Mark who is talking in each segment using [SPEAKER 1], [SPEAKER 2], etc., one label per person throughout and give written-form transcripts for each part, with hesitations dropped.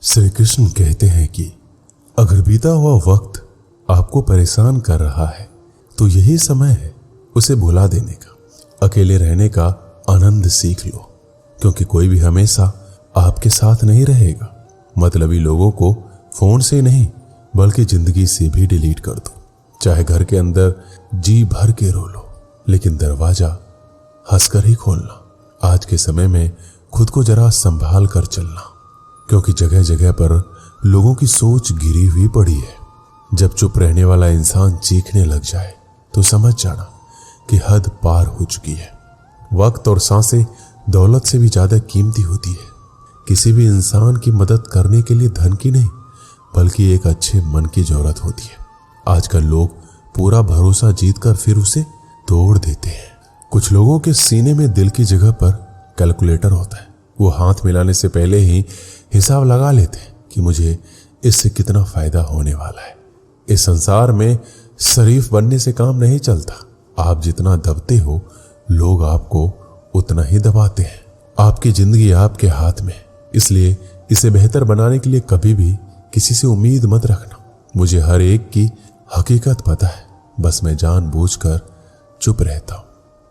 [SPEAKER 1] श्री कृष्ण कहते हैं कि अगर बीता हुआ वक्त आपको परेशान कर रहा है तो यही समय है उसे भुला देने का। अकेले रहने का आनंद सीख लो, क्योंकि कोई भी हमेशा आपके साथ नहीं रहेगा। मतलबी लोगों को फोन से नहीं बल्कि जिंदगी से भी डिलीट कर दो। चाहे घर के अंदर जी भर के रो लो, लेकिन दरवाजा हंसकर ही खोलना। आज के समय में खुद को जरा संभाल कर चलना, क्योंकि जगह जगह पर लोगों की सोच गिरी हुई पड़ी है। जब चुप रहने वाला इंसान चीखने लग जाए तो समझ जाना कि हद पार हो चुकी है। वक्त और सांसें दौलत से भी ज्यादा कीमती होती है। किसी भी इंसान की मदद करने के लिए धन की नहीं बल्कि एक अच्छे मन की जरूरत होती है। आजकल लोग पूरा भरोसा जीतकर फिर उसे तोड़ देते हैं। कुछ लोगों के सीने में दिल की जगह पर कैलकुलेटर होता है। वो हाथ मिलाने से पहले ही हिसाब लगा लेते हैं कि मुझे इससे कितना फायदा होने वाला है। इस संसार में शरीफ बनने से काम नहीं चलता। आप जितना दबते हो लोग आपको उतना ही दबाते हैं। आपकी जिंदगी आपके हाथ में, इसलिए इसे बेहतर बनाने के लिए कभी भी किसी से उम्मीद मत रखना। मुझे हर एक की हकीकत पता है, बस मैं जानबूझकर चुप रहता हूं।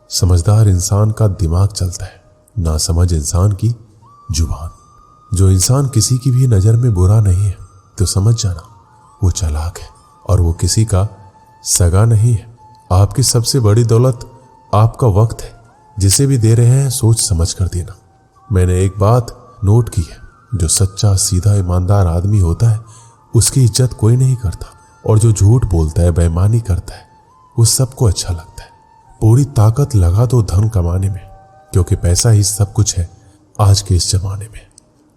[SPEAKER 1] समझदार इंसान का दिमाग चलता है, ना समझ इंसान की जुबान। जो इंसान किसी की भी नजर में बुरा नहीं है तो समझ जाना वो चालाक है और वो किसी का सगा नहीं है। आपकी सबसे बड़ी दौलत आपका वक्त है। जिसे भी दे रहे हैं सोच समझ कर देना। मैंने एक बात नोट की है, जो सच्चा सीधा ईमानदार आदमी होता है उसकी इज्जत कोई नहीं करता, और जो झूठ बोलता है बेईमानी करता है वो सबको अच्छा लगता है। पूरी ताकत लगा दो धन कमाने में, क्योंकि पैसा ही सब कुछ है आज के इस जमाने में।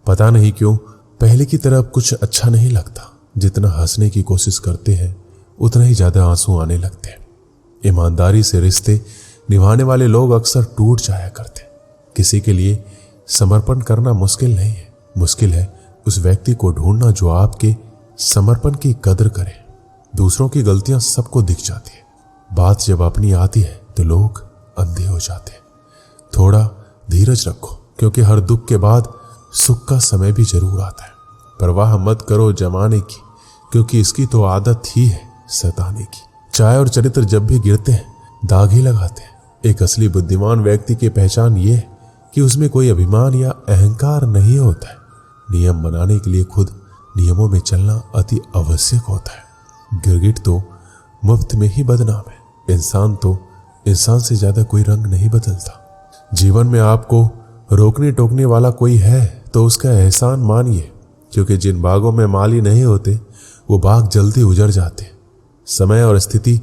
[SPEAKER 1] पता नहीं क्यों पहले की तरह कुछ अच्छा नहीं लगता। जितना हंसने की कोशिश करते हैं उतना ही ज्यादा आंसू आने लगते हैं। ईमानदारी से रिश्ते निभाने वाले लोग अक्सर टूट जाया करते। किसी के लिए समर्पण करना मुश्किल नहीं है, मुश्किल है उस व्यक्ति को ढूंढना जो आपके समर्पण की कदर करे। दूसरों की गलतियां सबको दिख जाती है, बात जब अपनी आती है तो लोग अंधे हो जाते हैं। थोड़ा धीरज रखो, क्योंकि हर दुख के बाद सुख का समय भी जरूर आता है। परवाह मत करो जमाने की, क्योंकि इसकी तो आदत ही है सताने की। चाय और चरित्र जब भी गिरते हैं दाग ही लगाते हैं। एक असली बुद्धिमान व्यक्ति की पहचान ये है कि उसमें कोई अभिमान या अहंकार नहीं होता है। नियम बनाने के लिए खुद नियमों में चलना अति आवश्यक होता है। गिरगिट तो मुफ्त में ही बदनाम है। इंसान तो इंसान से ज्यादा कोई रंग नहीं बदलता। जीवन में आपको रोकने टोकने वाला कोई है तो उसका एहसान मानिए, क्योंकि जिन बागों में माली नहीं होते वो बाग जल्दी उजड़ जाते। समय और स्थिति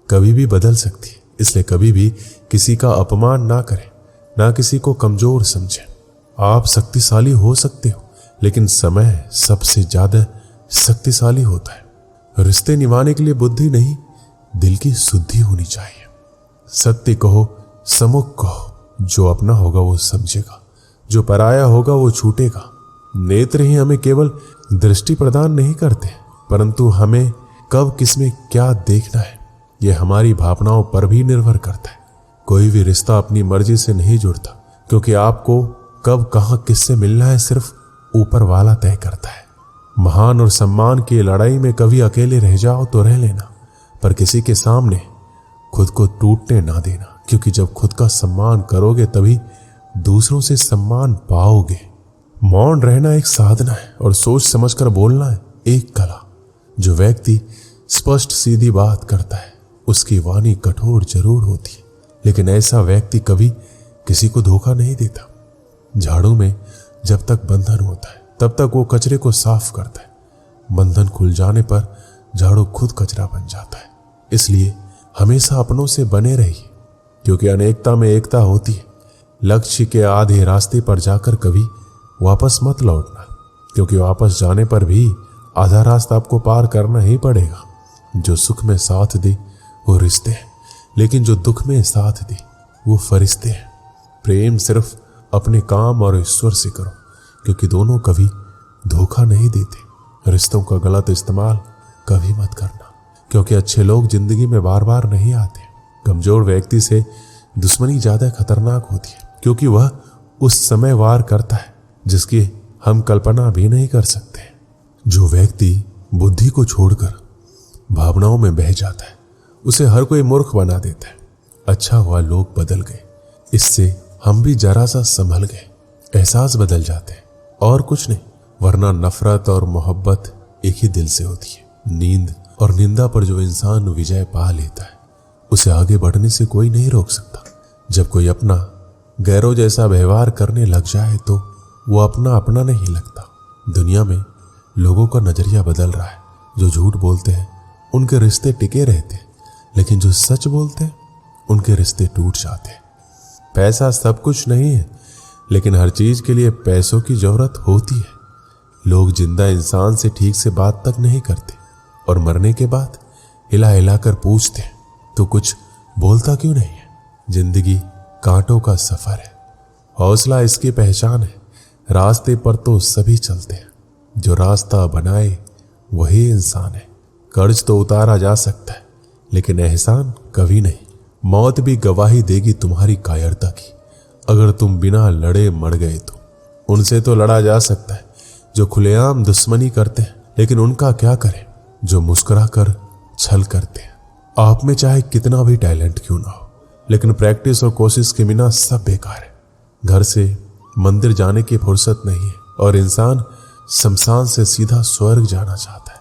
[SPEAKER 1] कभी भी बदल सकती है, इसलिए कभी भी किसी का अपमान ना करें, ना किसी को कमजोर समझें। आप शक्तिशाली हो सकते हो, लेकिन समय सबसे ज्यादा शक्तिशाली होता है। रिश्ते निभाने के लिए बुद्धि नहीं दिल की शुद्धि होनी चाहिए। सत्य कहो, सम्मुख कहो। जो अपना होगा वो समझेगा, जो पराया होगा वो छूटेगा। नेत्र ही हमें केवल दृष्टि प्रदान नहीं करते, परंतु हमें कब किसमें क्या देखना है यह हमारी भावनाओं पर भी निर्भर करता है। कोई भी रिश्ता अपनी मर्जी से नहीं जुड़ता, क्योंकि आपको कब कहां किससे मिलना है सिर्फ ऊपर वाला तय करता है। महान और सम्मान की लड़ाई में कभी अकेले रह जाओ तो रह लेना, पर किसी के सामने खुद को टूटने ना देना, क्योंकि जब खुद का सम्मान करोगे तभी दूसरों से सम्मान पाओगे। मौन रहना एक साधना है और सोच समझकर बोलना है एक कला। जो व्यक्ति स्पष्ट सीधी बात करता है उसकी वाणी कठोर जरूर होती है, लेकिन ऐसा व्यक्ति कभी किसी को धोखा नहीं देता। झाड़ू में जब तक बंधन होता है तब तक वो कचरे को साफ करता है। बंधन खुल जाने पर झाड़ू खुद कचरा बन जाता है। इसलिए हमेशा अपनों से बने रहिए, क्योंकि अनेकता में एकता होती है। लक्ष्य के आधे रास्ते पर जाकर कभी वापस मत लौटना, क्योंकि वापस जाने पर भी आधा रास्ता आपको पार करना ही पड़ेगा। जो सुख में साथ दे वो रिश्ते हैं, लेकिन जो दुख में साथ दे वो फरिश्ते हैं। प्रेम सिर्फ अपने काम और ईश्वर से करो, क्योंकि दोनों कभी धोखा नहीं देते। रिश्तों का गलत इस्तेमाल कभी मत करना, क्योंकि अच्छे लोग जिंदगी में बार बार नहीं आते। कमजोर व्यक्ति से दुश्मनी ज्यादा खतरनाक होती है, क्योंकि वह उस समय वार करता है जिसकी हम कल्पना भी नहीं कर सकते। जो व्यक्ति बुद्धि को छोड़कर भावनाओं में बह जाता है उसे हर कोई मूर्ख बना देता है। अच्छा हुआ लोग बदल गए, इससे हम भी जरा सा संभल गए। एहसास बदल जाते हैं और कुछ नहीं, वरना नफरत और मोहब्बत एक ही दिल से होती है। नींद और निंदा पर जो इंसान विजय पा लेता है उसे आगे बढ़ने से कोई नहीं रोक सकता। जब कोई अपना गैरों जैसा व्यवहार करने लग जाए तो वो अपना अपना नहीं लगता। दुनिया में लोगों का नजरिया बदल रहा है। जो झूठ बोलते हैं उनके रिश्ते टिके रहते हैं, लेकिन जो सच बोलते हैं उनके रिश्ते टूट जाते हैं। पैसा सब कुछ नहीं है, लेकिन हर चीज के लिए पैसों की जरूरत होती है। लोग जिंदा इंसान से ठीक से बात तक नहीं करते और मरने के बाद हिला हिला कर पूछते हैं तो कुछ बोलता क्यों नहीं है। जिंदगी कांटों का सफर है, हौसला इसकी पहचान है। रास्ते पर तो सभी चलते हैं, जो रास्ता बनाए वही इंसान है। कर्ज तो उतारा जा सकता है, लेकिन एहसान कभी नहीं। मौत भी गवाही देगी तुम्हारी कायरता की। अगर तुम बिना लड़े मर गए तो उनसे तो लड़ा जा सकता है जो खुलेआम दुश्मनी करते हैं, लेकिन उनका क्या करें जो मुस्कुरा कर छल करते हैं। आप में चाहे कितना भी टैलेंट क्यों ना हो, लेकिन प्रैक्टिस और कोशिश के बिना सब बेकार है। घर से मंदिर जाने की फुर्सत नहीं है और इंसान शमशान से सीधा स्वर्ग जाना चाहता है।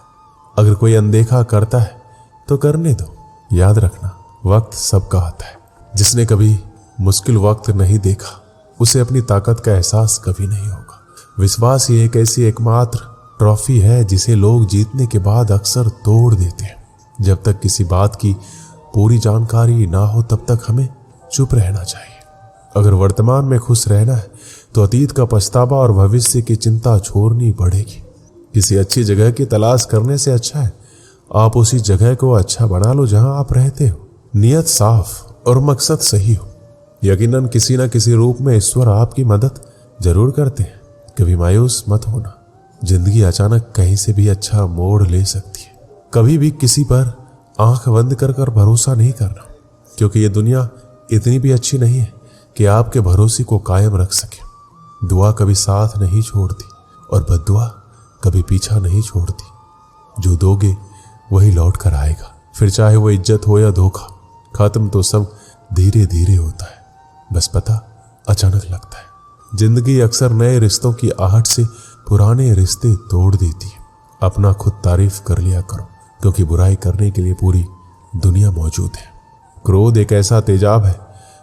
[SPEAKER 1] अगर कोई अनदेखा करता है तो करने दो। याद रखना, वक्त सबका आता है। जिसने कभी मुश्किल वक्त नहीं देखा उसे अपनी ताकत का एहसास कभी नहीं होगा। विश्वास ही एक ऐसी एकमात्र ट्रॉफी है जिसे लोग जीतने के बाद अक्सर तोड़ देते हैं। जब तक किसी बात की पूरी जानकारी ना हो तब तक हमें चुप रहना चाहिए। अगर वर्तमान में खुश रहना है तो अतीत का पछतावा और भविष्य की चिंता छोड़नी पड़ेगी। किसी अच्छी जगह की तलाश करने से अच्छा है आप उसी जगह को अच्छा बना लो जहां आप रहते हो। नियत साफ और मकसद सही हो, यकीनन किसी न किसी रूप में ईश्वर आपकी मदद जरूर करते हैं। कभी मायूस मत होना, जिंदगी अचानक कहीं से भी अच्छा मोड़ ले सकती है। कभी भी किसी पर आंख बंद कर भरोसा नहीं करना, क्योंकि ये दुनिया इतनी भी अच्छी नहीं है कि आपके भरोसे को कायम रख सके। दुआ कभी साथ नहीं छोड़ती और बद्दुआ कभी पीछा नहीं छोड़ती। जो दोगे वही लौट कर आएगा, फिर चाहे वो इज्जत हो या धोखा। खत्म तो सब धीरे धीरे होता है, बस पता अचानक लगता है। जिंदगी अक्सर नए रिश्तों की आहट से पुराने रिश्ते तोड़ देती है। अपना खुद तारीफ कर लिया करो, क्योंकि बुराई करने के लिए पूरी दुनिया मौजूद है। क्रोध एक ऐसा तेजाब है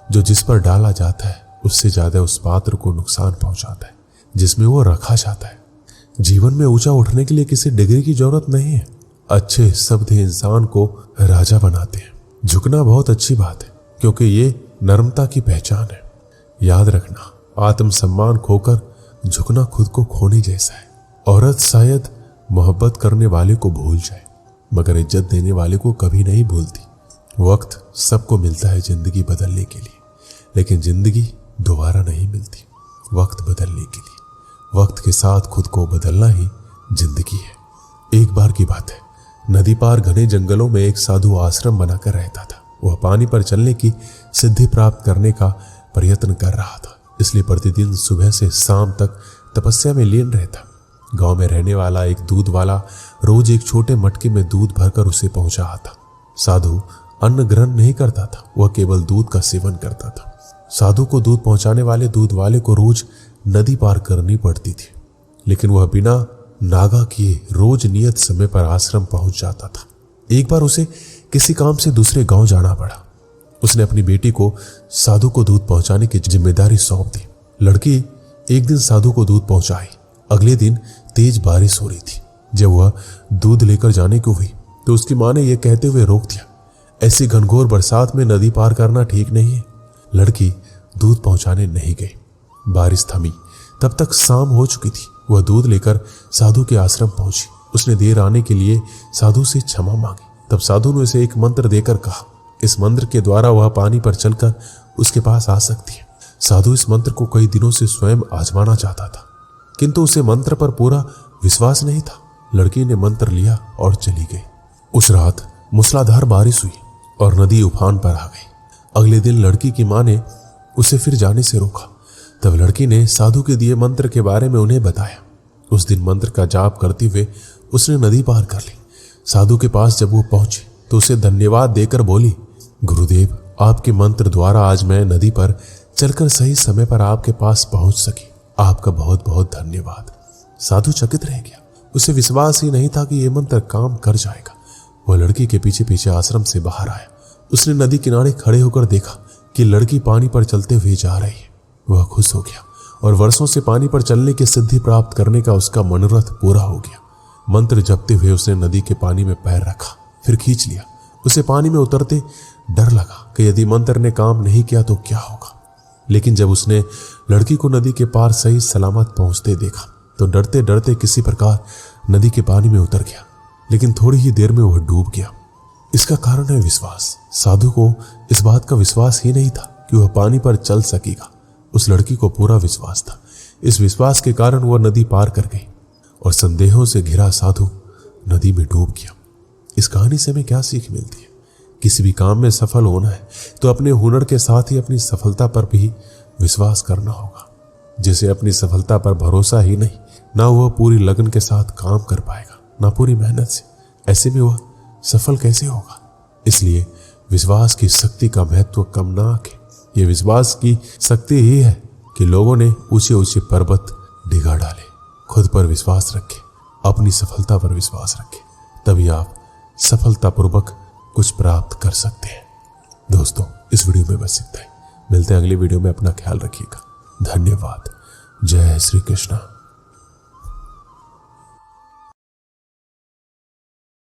[SPEAKER 1] जो जिस पर डाला जाता है उससे ज्यादा उस पात्र को नुकसान पहुंचाता है जिसमें वो रखा जाता है। जीवन में ऊंचा उठने के लिए किसी डिग्री की जरूरत नहीं है। अच्छे शब्द इंसान को राजा बनाते हैं। झुकना बहुत अच्छी बात है, क्योंकि ये नम्रता की पहचान है। याद रखना, आत्मसम्मान खोकर झुकना खुद को खोने जैसा है। औरत शायद मोहब्बत करने वाले को भूल जाए, मगर इज्जत देने वाले को कभी नहीं भूलती। वक्त सबको मिलता है जिंदगी बदलने के लिए, लेकिन जिंदगी दोबारा नहीं मिलती वक्त बदलने के लिए। वक्त के साथ खुद को बदलना ही जिंदगी है। एक बार की बात है, नदी पार घने जंगलों में एक साधु आश्रम बनाकर रहता था। वह पानी पर चलने की सिद्धि प्राप्त करने का प्रयत्न कर रहा था, इसलिए प्रतिदिन सुबह से शाम तक तपस्या में लीन रहता। गांव में रहने वाला एक दूध वाला रोज एक छोटे मटके में दूध भरकर उसे पहुंचा आता। साधु अन्न ग्रहण नहीं करता था, वह केवल दूध का सेवन करता था। साधु को दूध पहुंचाने वाले दूध वाले को रोज नदी पार करनी पड़ती थी, लेकिन वह बिना नागा किए रोज नियत समय पर आश्रम पहुंच जाता था। एक बार उसे किसी काम से दूसरे गांव जाना पड़ा। उसने अपनी बेटी को साधु को दूध पहुंचाने की जिम्मेदारी सौंप दी। लड़की एक दिन साधु को दूध पहुंचाई। अगले दिन तेज बारिश हो रही थी। जब वह दूध लेकर जाने को हुई तो उसकी मां ने यह कहते हुए रोक दिया, ऐसी घनघोर बरसात में नदी पार करना ठीक नहीं है। लड़की दूध पहुंचाने नहीं गई। बारिश थमी, तब तक शाम हो चुकी थी। वह दूध लेकर साधु के आश्रम पहुंची। उसने देर आने के लिए साधु से क्षमा मांगी। तब साधु ने उसे एक मंत्र देकर कहा, इस मंत्र के द्वारा वह पानी पर चलकर उसके पास आ सकती है। साधु इस मंत्र को कई दिनों से स्वयं आजमाना चाहता था, किंतु उसे मंत्र पर पूरा विश्वास नहीं था। लड़की ने मंत्र लिया और चली गई। उस रात मूसलाधार बारिश हुई और नदी उफान पर आ गई। अगले दिन लड़की की मां ने उसे फिर जाने से रोका। तब लड़की ने साधु के दिए मंत्र के बारे में उन्हें बताया। उस दिन मंत्र का जाप करते हुए उसने नदी पार कर ली। साधु के पास जब वो पहुंची तो उसे धन्यवाद देकर बोली, गुरुदेव, आपके मंत्र द्वारा आज मैं नदी पर चलकर सही समय पर आपके पास पहुंच सकी। आपका बहुत बहुत धन्यवाद। साधु चकित रह गया। उसे विश्वास ही नहीं था कि यह मंत्र काम कर जाएगा। वह लड़की के पीछे पीछे आश्रम से बाहर आया। उसने नदी किनारे खड़े होकर देखा कि लड़की पानी पर चलते हुए जा रही है। वह खुश हो गया और वर्षों से पानी पर चलने की सिद्धि प्राप्त करने का उसका मनोरथ पूरा हो गया। मंत्र जपते हुए उसने नदी के पानी में पैर रखा, फिर खींच लिया। उसे पानी में उतरते डर लगा कि यदि मंत्र ने काम नहीं किया तो क्या होगा। लेकिन जब उसने लड़की को नदी के पार सही सलामत पहुंचते देखा तो डरते डरते किसी प्रकार नदी के पानी में उतर गया। लेकिन थोड़ी ही देर में वह डूब गया। इसका कारण है विश्वास। साधु को इस बात का विश्वास ही नहीं था कि वह पानी पर चल सकेगा। उस लड़की को पूरा विश्वास था। इस विश्वास के कारण वह नदी पार कर गई और संदेहों से घिरा साधु नदी में डूब गया। इस कहानी से हमें क्या सीख मिलती है? किसी भी काम में सफल होना है तो अपने हुनर के साथ ही अपनी सफलता पर भी विश्वास करना होगा। जिसे अपनी सफलता पर भरोसा ही नहीं, ना वह पूरी लगन के साथ काम कर पाएगा, ना पूरी मेहनत से, ऐसे में वह सफल कैसे होगा? इसलिए विश्वास की शक्ति का महत्व कम ना आके, ये विश्वास की शक्ति ही है कि लोगों ने ऊंचे ऊंचे पर्वत डिगा डाले। खुद पर विश्वास रखें, अपनी सफलता पर विश्वास रखें, तभी आप सफलतापूर्वक कुछ प्राप्त कर सकते हैं। दोस्तों, इस वीडियो में बस इतना ही। मिलते हैं अगली वीडियो में। अपना ख्याल रखिएगा। धन्यवाद। जय श्री कृष्ण।